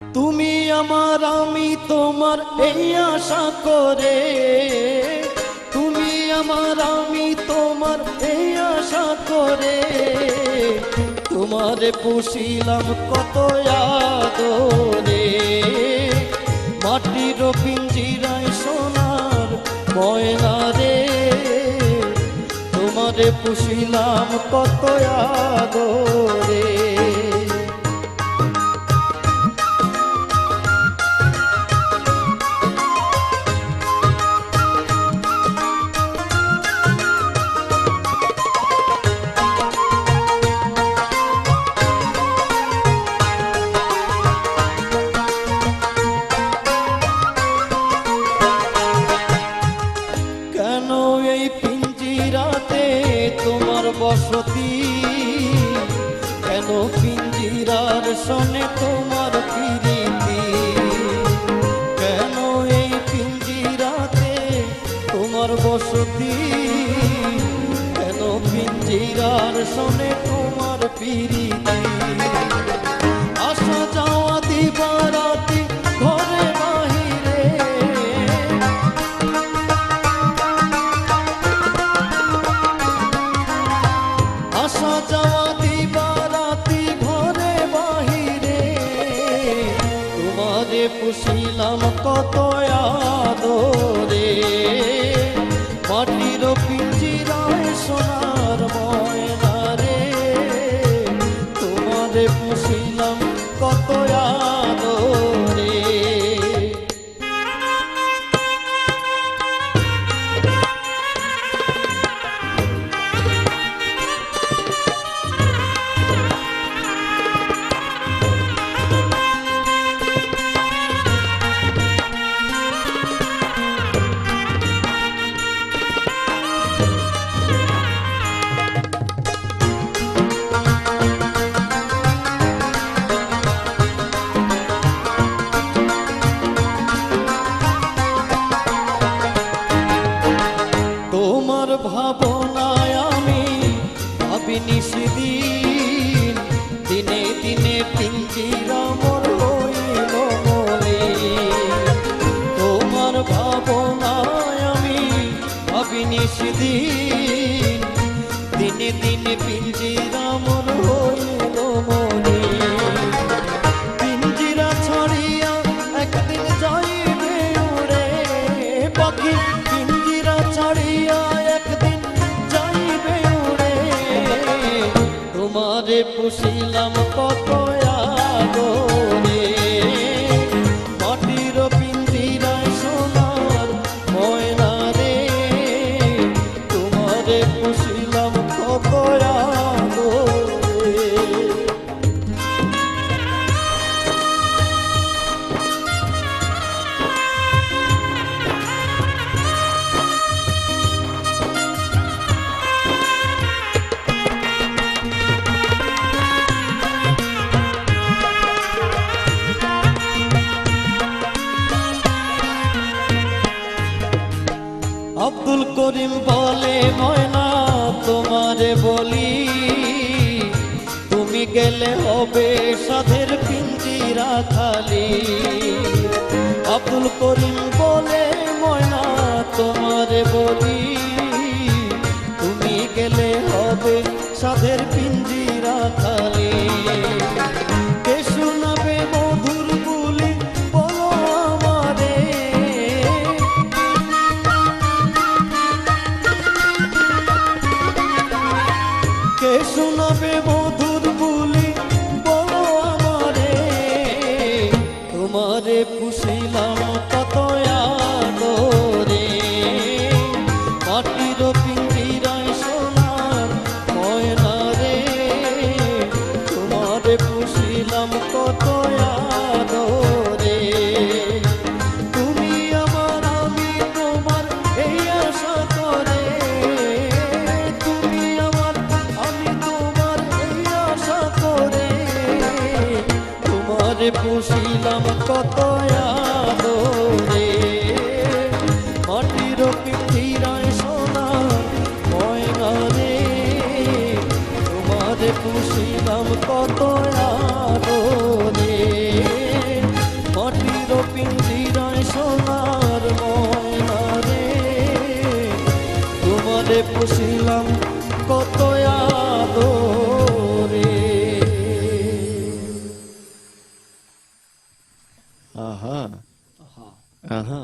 তুমি আমার আমি তোমার এই আশা করে, তুমি আমার আমি তোমার এই আশা করে, তোমারে পুষিলাম কত আদরে। মাটির পিঞ্জিরায় সোনার ময়না রে, তোমারে পুষিলাম কত আদরে। কেন এই পিঞ্জিরাতে তোমার বসতি, কেন পিঞ্জিরার সনে তোমার প্রীতি, কেন এই পিঞ্জিরাতে তোমার বসতি, কেন পিঞ্জিরার সনে তোমার প্রীতি। আসা যাওয়া দিবারাতি ঘরে বাহিরে, আসা যাওয়া দিবারাতি ঘরে বাহিরে, তোমারে পুষিলাম কত আদরে। মাটির পিঞ্জিরায় সোনার ময়না রে, তোমারে পুষিলাম কত আদরে। তোমার ভাবনায় আমি ভাবি নিশিদিন, দিনে দিনে পিঞ্জিরা মোর হইল মলিন। তোমার ভাবনায় আমি ভাবি নিশিদিন, দিনে দিনে পিঞ্জিরা মোর হইল মলিন। পিঞ্জিরা ছাড়িয়া একদিন যাইবে উড়ে পাখি, পিঞ্জিরা ছাড়িয়া একদিন যাইবে উড়ে, তোমারে পুষিলাম কত আদরে। মাটির পিঞ্জিরায় সোনার ময়না রে, তোমারে পুষিলাম কত আদরে। আব্দুল করিম বলে ময়না তোমারে বলি, তুমি গেলে হবে সাধের পিঞ্জিরা খালি। আব্দুল করিম বলে ময়না তোমারে বলি, তুমি গেলে হবে সাধের পিঞ্জিরা খালি। কে শোনাবে মধুর বুলি বলো আমারে, কে শোনাবে মধুর বুলি বলো আমারে, তোমারে পুষিলাম কত আদরে। মাটির পিঞ্জিরায় সোনার ময়না রে, তোমারে পুষিলাম কত আদরে। তুমি আমার আমি তোমার এই আশা করে, তুমি আমার আমি তোমার এই আশা করে, তোমারে পুষিলাম কত আদরে। মাটির পিঞ্জিরায় সোনার ময়না রে, তোমারে পুষিলাম কত আদরে। তোমারে পুষিলাম কত আদরে। আহা আহা